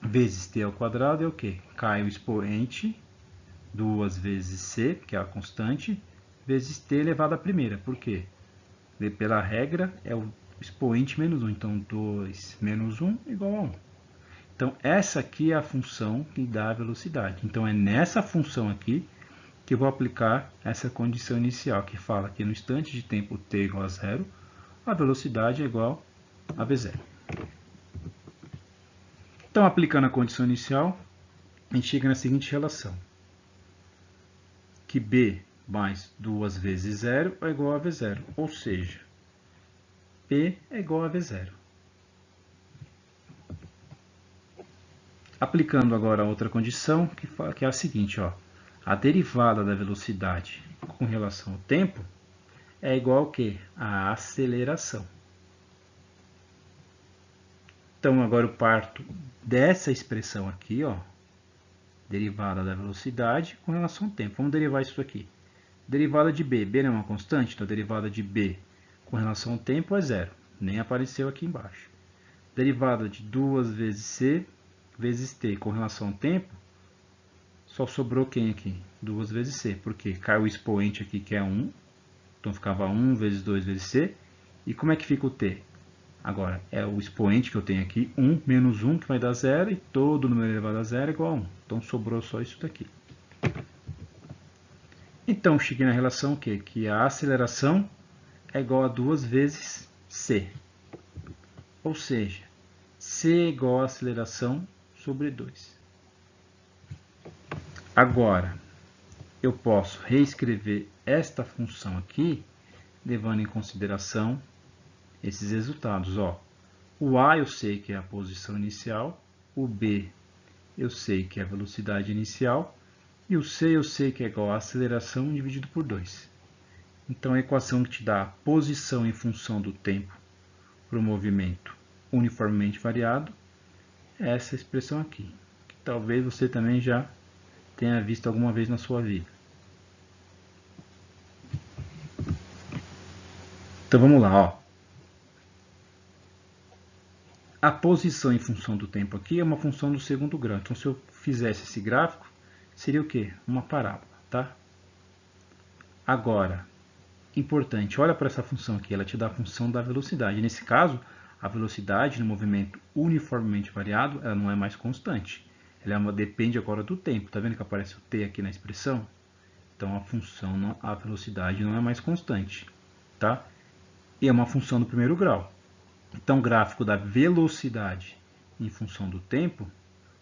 vezes t ao quadrado é o quê? Cai o expoente, 2 vezes c, que é a constante, vezes t elevado à primeira. Por quê? Pela regra, é o expoente menos 1. Então, 2 menos 1 igual a 1. Então, essa aqui é a função que dá a velocidade. Então, é nessa função aqui que eu vou aplicar essa condição inicial, que fala que no instante de tempo t igual a zero, a velocidade é igual a v0. Então, aplicando a condição inicial, a gente chega na seguinte relação. Que b mais 2 vezes 0 é igual a v0. Ou seja, p é igual a v0. Aplicando agora a outra condição, que é a seguinte, ó. A derivada da velocidade com relação ao tempo é igual ao quê? A aceleração. Então, agora eu parto dessa expressão aqui, ó, derivada da velocidade com relação ao tempo. Vamos derivar isso aqui. Derivada de b. B não é uma constante, então a derivada de b com relação ao tempo é zero. Nem apareceu aqui embaixo. Derivada de 2 vezes c vezes t com relação ao tempo, só sobrou quem aqui? 2 vezes c, porque caiu o expoente aqui que é 1, então ficava 1 vezes 2 vezes c. E como é que fica o t? Agora, é o expoente que eu tenho aqui, 1 menos 1, que vai dar 0, e todo número elevado a 0 é igual a 1. Então sobrou só isso daqui. Então, cheguei na relação o quê? Que a aceleração é igual a 2 vezes c. Ou seja, c é igual a aceleração sobre 2. Agora, eu posso reescrever esta função aqui, levando em consideração esses resultados. Ó, o A eu sei que é a posição inicial, o B eu sei que é a velocidade inicial, e o C eu sei que é igual a aceleração dividido por 2. Então, a equação que te dá a posição em função do tempo para o movimento uniformemente variado é essa expressão aqui, que talvez você também já tenha visto alguma vez na sua vida. Então vamos lá, ó. A posição em função do tempo aqui é uma função do segundo grau. Então, se eu fizesse esse gráfico, seria o quê? Uma parábola, tá? Agora, importante, olha para essa função aqui, ela te dá a função da velocidade. Nesse caso, a velocidade no movimento uniformemente variado, ela não é mais constante. Ela depende agora do tempo. Tá vendo que aparece o t aqui na expressão? Então, a velocidade não é mais constante, tá? E é uma função do primeiro grau. Então, o gráfico da velocidade em função do tempo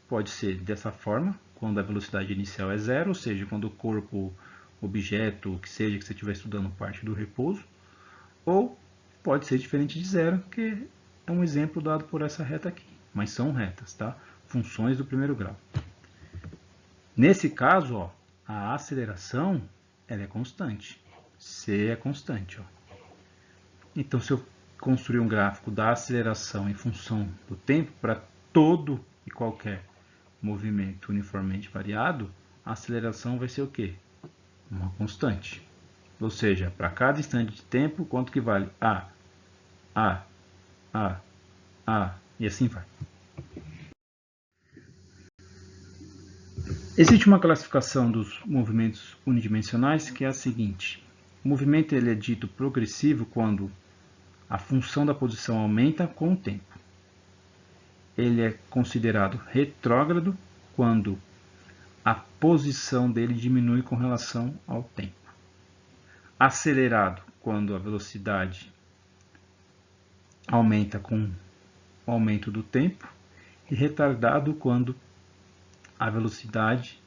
pode ser dessa forma, quando a velocidade inicial é zero, ou seja, quando o corpo, objeto, o que seja que você estiver estudando parte do repouso, ou pode ser diferente de zero, que é um exemplo dado por essa reta aqui, mas são retas, tá? Funções do primeiro grau. Nesse caso, ó, a aceleração ela é constante, c é constante. Ó. Então, se eu construir um gráfico da aceleração em função do tempo para todo e qualquer movimento uniformemente variado, a aceleração vai ser o quê? Uma constante. Ou seja, para cada instante de tempo, quanto que vale? A, e assim vai. Existe uma classificação dos movimentos unidimensionais que é a seguinte. O movimento ele é dito progressivo quando a função da posição aumenta com o tempo. Ele é considerado retrógrado quando a posição dele diminui com relação ao tempo. Acelerado quando a velocidade aumenta com o aumento do tempo. E retardado quando a velocidade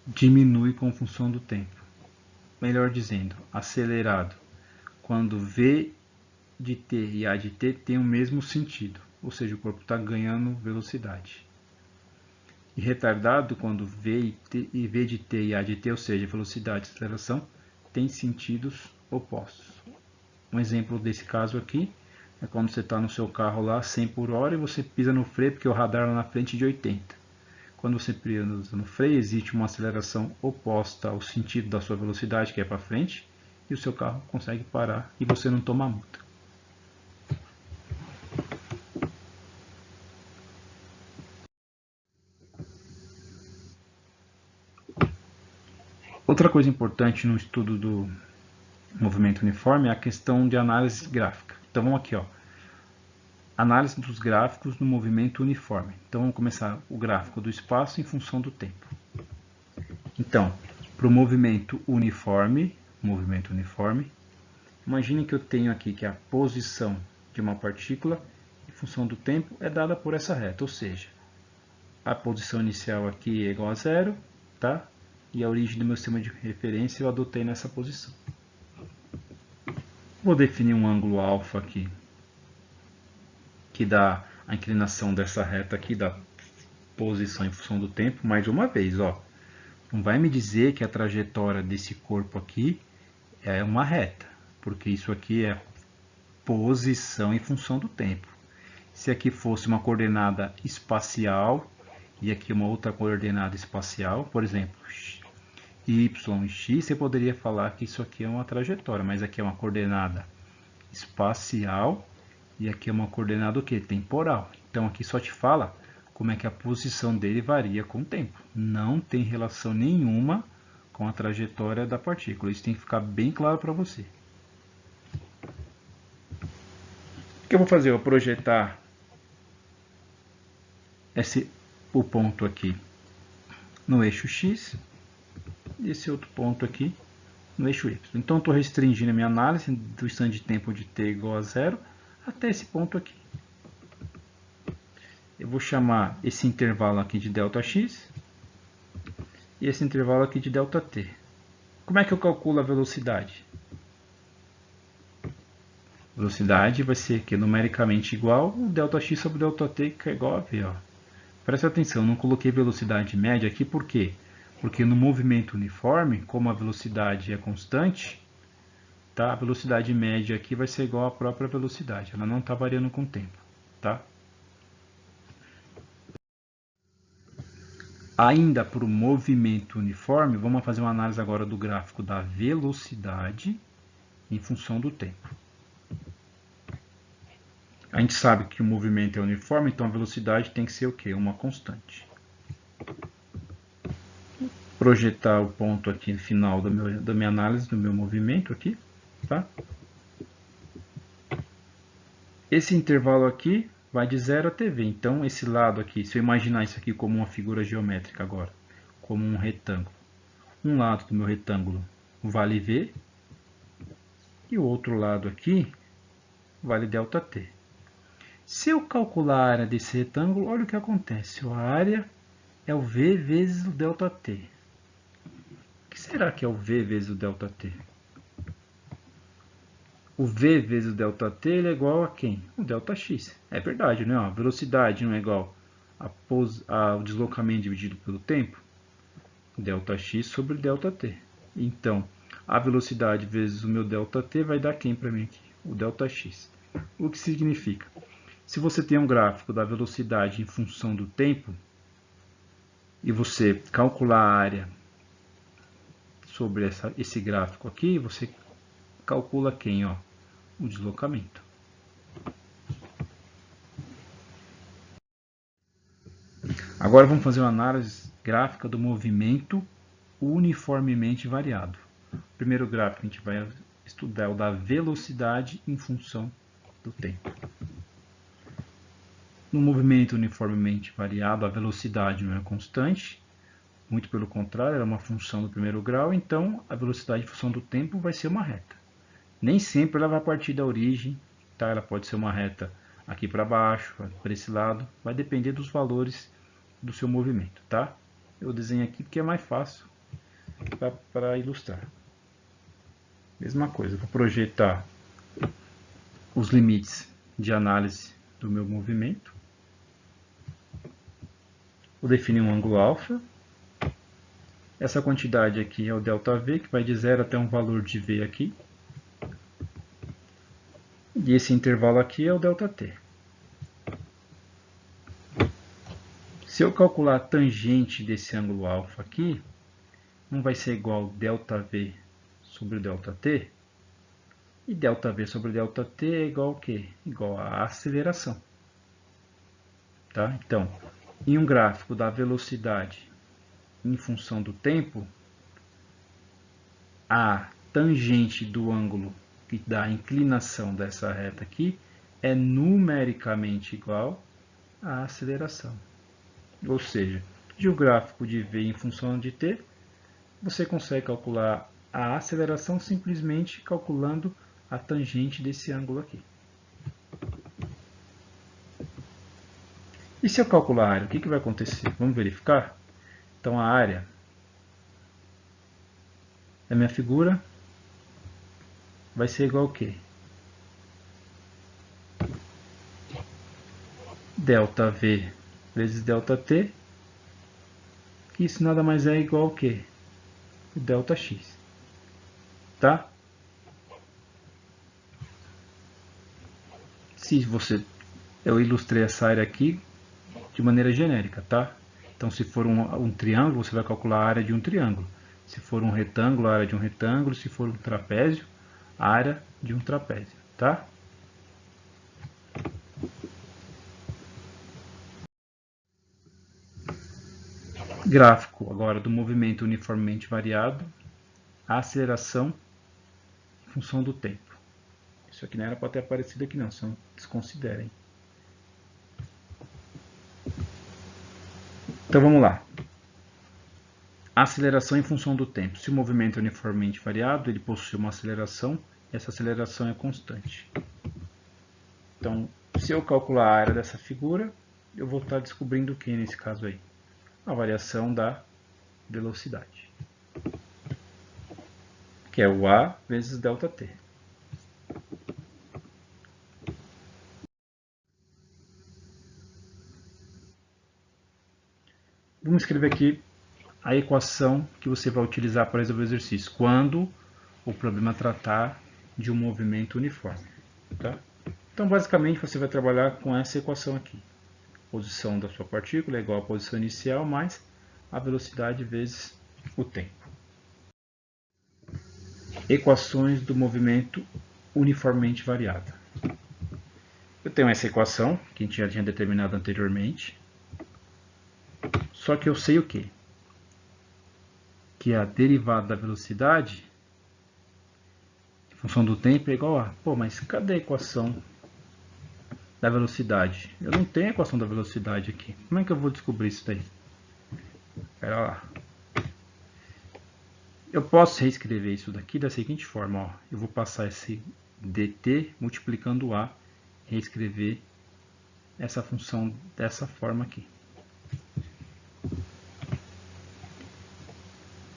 diminui com função do tempo. Melhor dizendo, acelerado quando V de t e A de t tem o mesmo sentido, ou seja, o corpo está ganhando velocidade. E retardado quando V de t e A de t, ou seja, velocidade e aceleração, tem sentidos opostos. Um exemplo desse caso aqui é quando você está no seu carro lá 100 por hora e você pisa no freio porque o radar lá na frente é de 80. Quando você pisa no freio, existe uma aceleração oposta ao sentido da sua velocidade, que é para frente, e o seu carro consegue parar e você não toma multa. Outra coisa importante no estudo do movimento uniforme é a questão de análise gráfica. Então vamos aqui, ó. Análise dos gráficos no movimento uniforme. Então vamos começar o gráfico do espaço em função do tempo. Então, para o movimento uniforme, imagine que eu tenho aqui que a posição de uma partícula em função do tempo é dada por essa reta, ou seja, a posição inicial aqui é igual a zero, tá? E a origem do meu sistema de referência eu adotei nessa posição. Vou definir um ângulo alfa aqui, que dá a inclinação dessa reta aqui da posição em função do tempo. Mais uma vez, ó, não vai me dizer que a trajetória desse corpo aqui é uma reta, porque isso aqui é posição em função do tempo. Se aqui fosse uma coordenada espacial e aqui uma outra coordenada espacial, por exemplo, y e x, você poderia falar que isso aqui é uma trajetória, mas aqui é uma coordenada espacial e aqui é uma coordenada o quê? Temporal. Então aqui só te fala como é que a posição dele varia com o tempo. Não tem relação nenhuma com a trajetória da partícula. Isso tem que ficar bem claro para você. O que eu vou fazer? Eu vou projetar o ponto aqui no eixo x e esse outro ponto aqui no eixo y. Então, estou restringindo a minha análise do instante de tempo de t igual a zero até esse ponto aqui. Eu vou chamar esse intervalo aqui de ΔX e esse intervalo aqui de ΔT. Como é que eu calculo a velocidade? A velocidade vai ser aqui, numericamente igual o ΔX sobre ΔT, que é igual a V. Ó. Presta atenção, não coloquei velocidade média aqui, por quê? Porque no movimento uniforme, como a velocidade é constante, tá? A velocidade média aqui vai ser igual à própria velocidade, ela não está variando com o tempo. Tá? Ainda para o movimento uniforme, vamos fazer uma análise agora do gráfico da velocidade em função do tempo. A gente sabe que o movimento é uniforme, então a velocidade tem que ser o quê? Uma constante. Projetar o ponto aqui no final da minha análise, do meu movimento aqui. Tá? Esse intervalo aqui vai de 0 até V. Então, esse lado aqui, se eu imaginar isso aqui como uma figura geométrica agora, como um retângulo. Um lado do meu retângulo vale V, e o outro lado aqui vale ΔT. Se eu calcular a área desse retângulo, olha o que acontece. A área é o V vezes o ΔT. O que será que é o V vezes o ΔT? O V vezes o ΔT ele é igual a quem? O ΔX. É verdade, né? A velocidade não é igual ao deslocamento dividido pelo tempo? ΔX sobre ΔT. Então, a velocidade vezes o meu ΔT vai dar quem para mim aqui? O ΔX. O que significa? Se você tem um gráfico da velocidade em função do tempo, e você calcular a área sobre esse gráfico aqui, você calcula quem? Ó? O deslocamento. Agora vamos fazer uma análise gráfica do movimento uniformemente variado. O primeiro gráfico que a gente vai estudar é o da velocidade em função do tempo. No movimento uniformemente variado, a velocidade não é constante, muito pelo contrário, ela é uma função do primeiro grau, então a velocidade em função do tempo vai ser uma reta. Nem sempre ela vai partir da origem, tá? Ela pode ser uma reta aqui para baixo, para esse lado, vai depender dos valores do seu movimento. Tá? Eu desenho aqui porque é mais fácil para ilustrar. Mesma coisa, vou projetar os limites de análise do meu movimento. Vou definir um ângulo alfa. Essa quantidade aqui é o ΔV, que vai de 0 até um valor de V aqui. E esse intervalo aqui é o ΔT. Se eu calcular a tangente desse ângulo alfa aqui, não vai ser igual ΔV sobre o ΔT? E ΔV sobre ΔT é igual ao quê? Igual à aceleração. Tá? Então, em um gráfico da velocidade em função do tempo, a tangente do ângulo que dá a inclinação dessa reta aqui é numericamente igual à aceleração. Ou seja, de um gráfico de V em função de t, você consegue calcular a aceleração simplesmente calculando a tangente desse ângulo aqui. E se eu calcular a área, o que vai acontecer? Vamos verificar? Então a área da minha figura vai ser igual ao quê? ΔV vezes ΔT, que isso nada mais é igual ao quê? O ΔX. Tá? Eu ilustrei essa área aqui de maneira genérica, tá? Então, se for um triângulo, você vai calcular a área de um triângulo. Se for um retângulo, a área de um retângulo. Se for um trapézio, a área de um trapézio, tá? Gráfico agora do movimento uniformemente variado, a aceleração em função do tempo. Isso aqui não era para ter aparecido aqui não, só desconsiderem. Então vamos lá. Aceleração em função do tempo. Se o movimento é uniformemente variado, ele possui uma aceleração, e essa aceleração é constante. Então, se eu calcular a área dessa figura, eu vou estar descobrindo o que nesse caso aí? A variação da velocidade, que é o A vezes ΔT. Vamos escrever aqui a equação que você vai utilizar para resolver o exercício, quando o problema tratar de um movimento uniforme. Tá? Então, basicamente, você vai trabalhar com essa equação aqui. A posição da sua partícula é igual à posição inicial mais a velocidade vezes o tempo. Equações do movimento uniformemente variado. Eu tenho essa equação, que a gente já tinha determinado anteriormente. Só que eu sei o quê? Que a derivada da velocidade em função do tempo é igual a... Pô, mas cadê a equação da velocidade? Eu não tenho a equação da velocidade aqui. Como é que eu vou descobrir isso daí? Espera lá. Eu posso reescrever isso daqui da seguinte forma. Ó. Eu vou passar esse dt multiplicando a, reescrever essa função dessa forma aqui.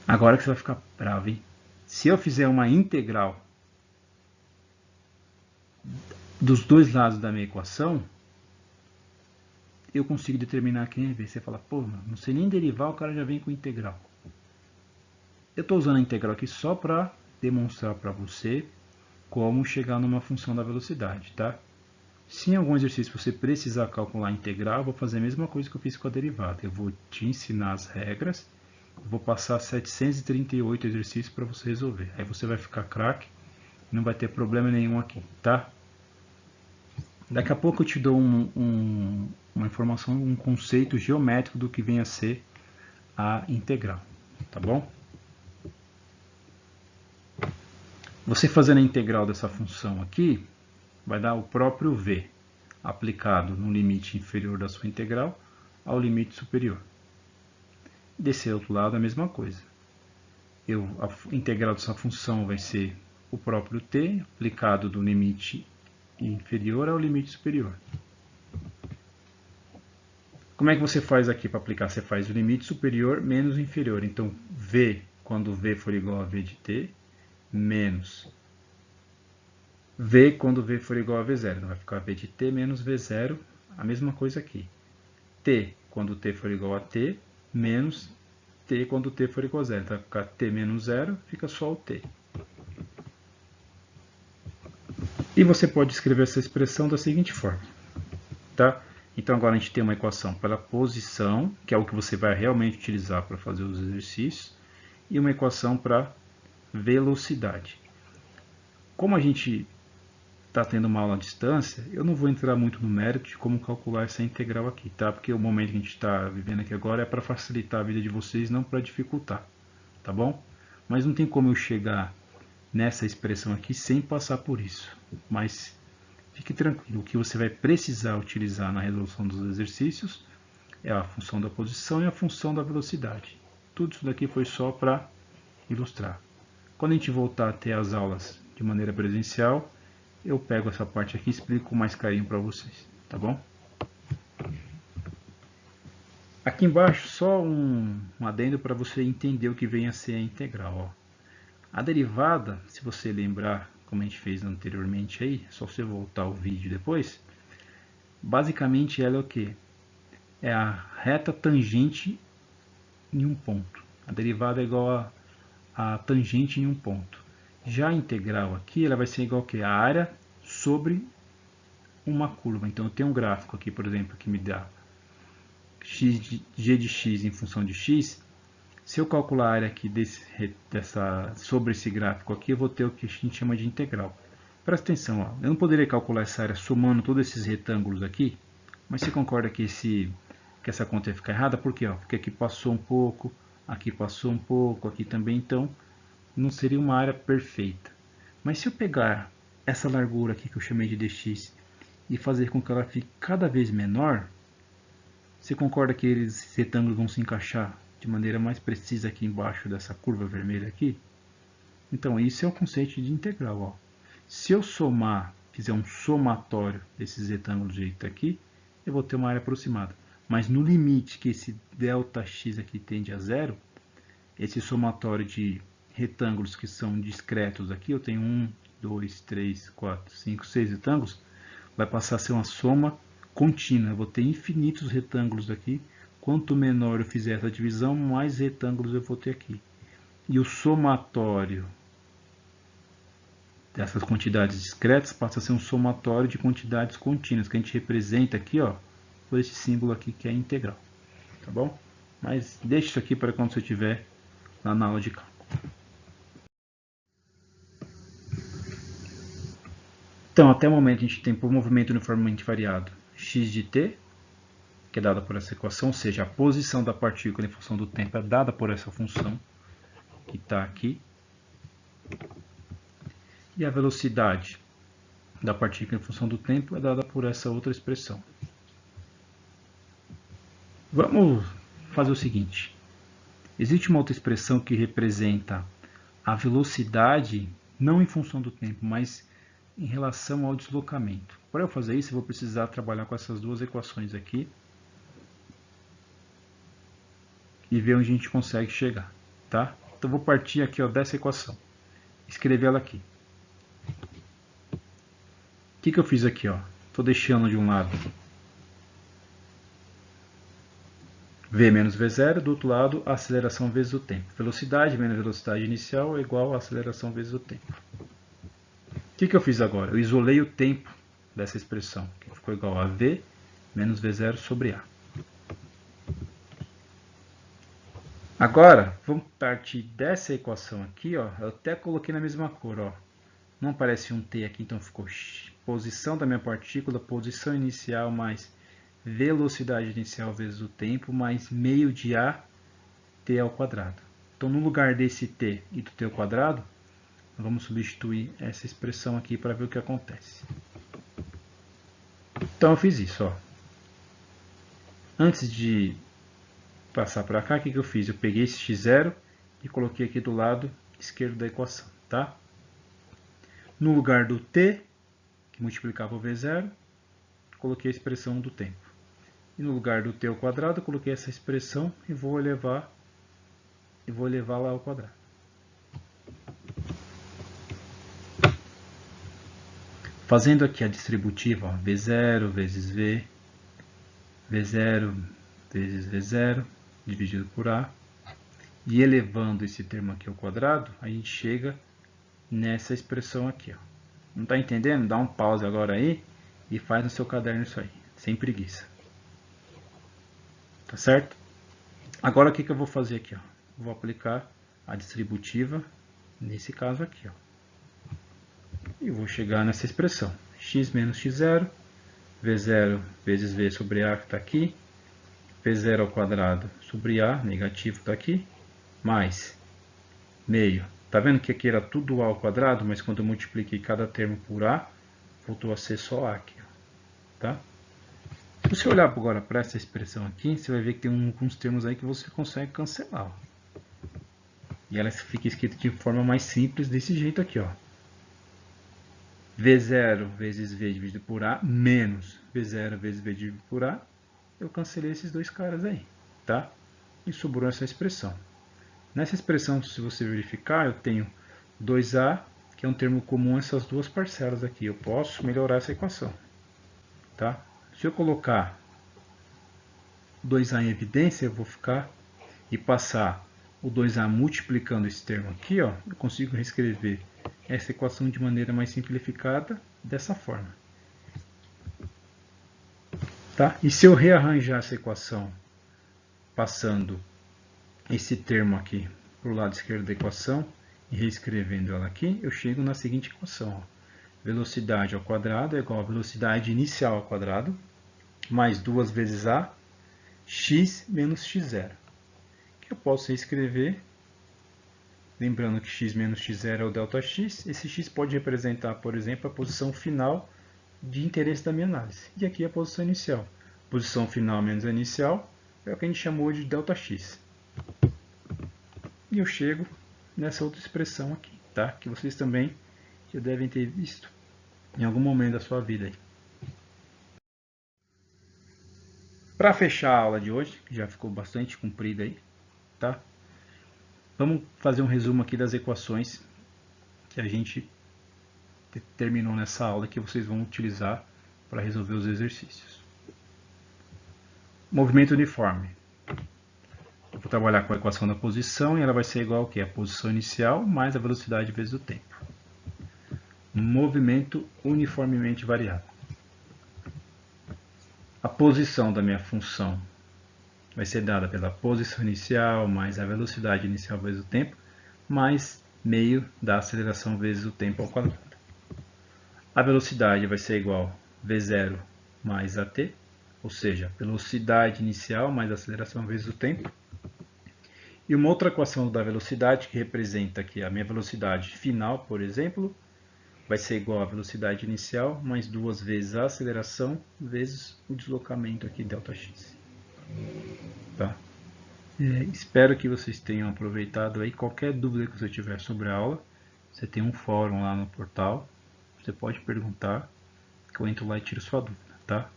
Agora que você vai ficar bravo, hein? Se eu fizer uma integral dos dois lados da minha equação, eu consigo determinar quem é V. Você fala, pô, não sei nem derivar, o cara já vem com integral. Eu estou usando a integral aqui só para demonstrar para você como chegar numa função da velocidade, tá? Se em algum exercício você precisar calcular a integral, eu vou fazer a mesma coisa que eu fiz com a derivada. Eu vou te ensinar as regras, vou passar 738 exercícios para você resolver. Aí você vai ficar craque, não vai ter problema nenhum aqui, tá? Daqui a pouco eu te dou uma informação, um conceito geométrico do que vem a ser a integral, tá bom? Você fazendo a integral dessa função aqui, vai dar o próprio v, aplicado no limite inferior da sua integral ao limite superior. Desse outro lado a mesma coisa. A integral dessa função vai ser o próprio t, aplicado do limite inferior ao limite superior. Como é que você faz aqui para aplicar? Você faz o limite superior menos o inferior. Então, v, quando v for igual a v de t, menos v quando v for igual a v0. Então, vai ficar v de t menos v0, a mesma coisa aqui. T quando t for igual a t, menos t quando t for igual a 0. Então, vai ficar t menos 0, fica só o t. E você pode escrever essa expressão da seguinte forma. Tá? Então, agora a gente tem uma equação pela posição, que é o que você vai realmente utilizar para fazer os exercícios, e uma equação para velocidade. Como a gente está tendo uma aula à distância, eu não vou entrar muito no mérito de como calcular essa integral aqui, tá? Porque o momento que a gente está vivendo aqui agora é para facilitar a vida de vocês, não para dificultar, tá bom? Mas não tem como eu chegar nessa expressão aqui sem passar por isso. Mas fique tranquilo, o que você vai precisar utilizar na resolução dos exercícios é a função da posição e a função da velocidade. Tudo isso daqui foi só para ilustrar. Quando a gente voltar a ter as aulas de maneira presencial, eu pego essa parte aqui e explico com mais carinho para vocês, tá bom? Aqui embaixo só um adendo para você entender o que vem a ser a integral. Ó. A derivada, se você lembrar como a gente fez anteriormente aí, só você voltar o vídeo depois, basicamente ela é o que? É a reta tangente em um ponto. A derivada é igual a tangente em um ponto. Já a integral aqui, ela vai ser igual a área sobre uma curva. Então eu tenho um gráfico aqui, por exemplo, que me dá g de x em função de x. Se eu calcular a área aqui sobre esse gráfico aqui, eu vou ter o que a gente chama de integral. Presta atenção, ó. Eu não poderia calcular essa área somando todos esses retângulos aqui, mas você concorda que essa conta ia ficar errada? Por quê? Porque aqui passou um pouco, aqui passou um pouco, aqui também, então não seria uma área perfeita. Mas se eu pegar essa largura aqui que eu chamei de dx e fazer com que ela fique cada vez menor, você concorda que esses retângulos vão se encaixar de maneira mais precisa aqui embaixo dessa curva vermelha aqui? Então isso é o conceito de integral. Ó. Se eu somar, fizer um somatório desses retângulos de jeito aqui, eu vou ter uma área aproximada. Mas no limite que esse ΔX aqui tende a zero, esse somatório de retângulos que são discretos aqui, eu tenho 1, 2, 3, 4, 5, 6 retângulos, vai passar a ser uma soma contínua. Eu vou ter infinitos retângulos aqui. Quanto menor eu fizer essa divisão, mais retângulos eu vou ter aqui. E o somatório dessas quantidades discretas passa a ser um somatório de quantidades contínuas, que a gente representa aqui, ó, por esse símbolo aqui que é integral. Tá bom? Mas deixa isso aqui para quando você estiver lá na aula de cálculo. Então, até o momento a gente tem por movimento uniformemente variado x de t, que é dada por essa equação, ou seja, a posição da partícula em função do tempo é dada por essa função que está aqui. E a velocidade da partícula em função do tempo é dada por essa outra expressão. Vamos fazer o seguinte. Existe uma outra expressão que representa a velocidade não em função do tempo, mas em relação ao deslocamento. Para eu fazer isso, eu vou precisar trabalhar com essas duas equações aqui e ver onde a gente consegue chegar, tá? Então, vou partir aqui, ó, dessa equação, escrever ela aqui. O que eu fiz aqui? Estou deixando de um lado v menos v0, do outro lado a aceleração vezes o tempo. Velocidade menos velocidade inicial é igual a aceleração vezes o tempo. O que eu fiz agora? Eu isolei o tempo dessa expressão, que ficou igual a v menos v0 sobre a. Agora, vamos partir dessa equação aqui, ó. Eu até coloquei na mesma cor, ó. Não aparece um t aqui, então ficou posição da minha partícula, posição inicial mais velocidade inicial vezes o tempo, mais meio de a t ao quadrado. Então, no lugar desse t e do t ao quadrado, vamos substituir essa expressão aqui para ver o que acontece. Então, eu fiz isso, ó. Antes de passar para cá, o que eu fiz? Eu peguei esse x0 e coloquei aqui do lado esquerdo da equação, tá? No lugar do t, que multiplicava o v0, coloquei a expressão do tempo. E no lugar do t ao quadrado, eu coloquei essa expressão e vou elevar lá ao quadrado. Fazendo aqui a distributiva, ó, v0 vezes v, v0 vezes v0, dividido por a, e elevando esse termo aqui ao quadrado, a gente chega nessa expressão aqui. Ó. Não está entendendo? Dá um pause agora aí e faz no seu caderno isso aí, sem preguiça. Tá certo? Agora o que eu vou fazer aqui? Ó? Vou aplicar a distributiva nesse caso aqui. Ó. E vou chegar nessa expressão. X menos x0, v0 vezes v sobre a que está aqui, v0 ao quadrado sobre a, negativo está aqui, mais meio. Tá vendo que aqui era tudo a ao quadrado, mas quando eu multipliquei cada termo por a, voltou a ser só a aqui. Ó. Tá? Se você olhar agora para essa expressão aqui, você vai ver que tem alguns termos aí que você consegue cancelar. Ó. E ela fica escrita de forma mais simples desse jeito aqui. Ó. V0 vezes v dividido por a menos V0 vezes v dividido por a. Eu cancelei esses dois caras aí. Tá? E sobrou essa expressão. Nessa expressão, se você verificar, eu tenho 2a, que é um termo comum a essas duas parcelas aqui. Eu posso melhorar essa equação. Tá? Se eu colocar 2a em evidência, eu vou ficar e passar o 2a multiplicando esse termo aqui, ó, eu consigo reescrever essa equação de maneira mais simplificada dessa forma. Tá? E se eu rearranjar essa equação passando esse termo aqui para o lado esquerdo da equação e reescrevendo ela aqui, eu chego na seguinte equação. Ó. Velocidade ao quadrado é igual a velocidade inicial ao quadrado, mais 2 vezes a, x menos x0. Que eu posso reescrever, lembrando que x menos x0 é o ΔX, esse x pode representar, por exemplo, a posição final de interesse da minha análise. E aqui a posição inicial. Posição final menos a inicial é o que a gente chamou de ΔX. E eu chego nessa outra expressão aqui, tá? Que vocês também já devem ter visto em algum momento da sua vida. Para fechar a aula de hoje, que já ficou bastante comprida aí, tá? Vamos fazer um resumo aqui das equações que a gente terminou nessa aula que vocês vão utilizar para resolver os exercícios. Movimento uniforme. Eu vou trabalhar com a equação da posição e ela vai ser igual ao que? A posição inicial mais a velocidade vezes o tempo. Movimento uniformemente variável. A posição da minha função vai ser dada pela posição inicial mais a velocidade inicial vezes o tempo, mais meio da aceleração vezes o tempo ao quadrado. A velocidade vai ser igual a v0 mais at, ou seja, velocidade inicial mais aceleração vezes o tempo. E uma outra equação da velocidade, que representa aqui a minha velocidade final, por exemplo, vai ser igual a velocidade inicial mais 2 vezes a aceleração vezes o deslocamento aqui, ΔX. Tá? Espero que vocês tenham aproveitado aí. Qualquer dúvida que você tiver sobre a aula, você tem um fórum lá no portal. Você pode perguntar, que eu entro lá e tiro sua dúvida, tá?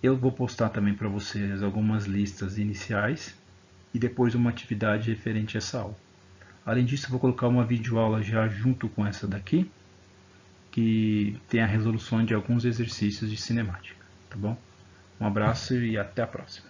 Eu vou postar também para vocês algumas listas iniciais e depois uma atividade referente a essa aula. Além disso, eu vou colocar uma videoaula já junto com essa daqui, que tem a resolução de alguns exercícios de cinemática, tá bom? Um abraço e até a próxima.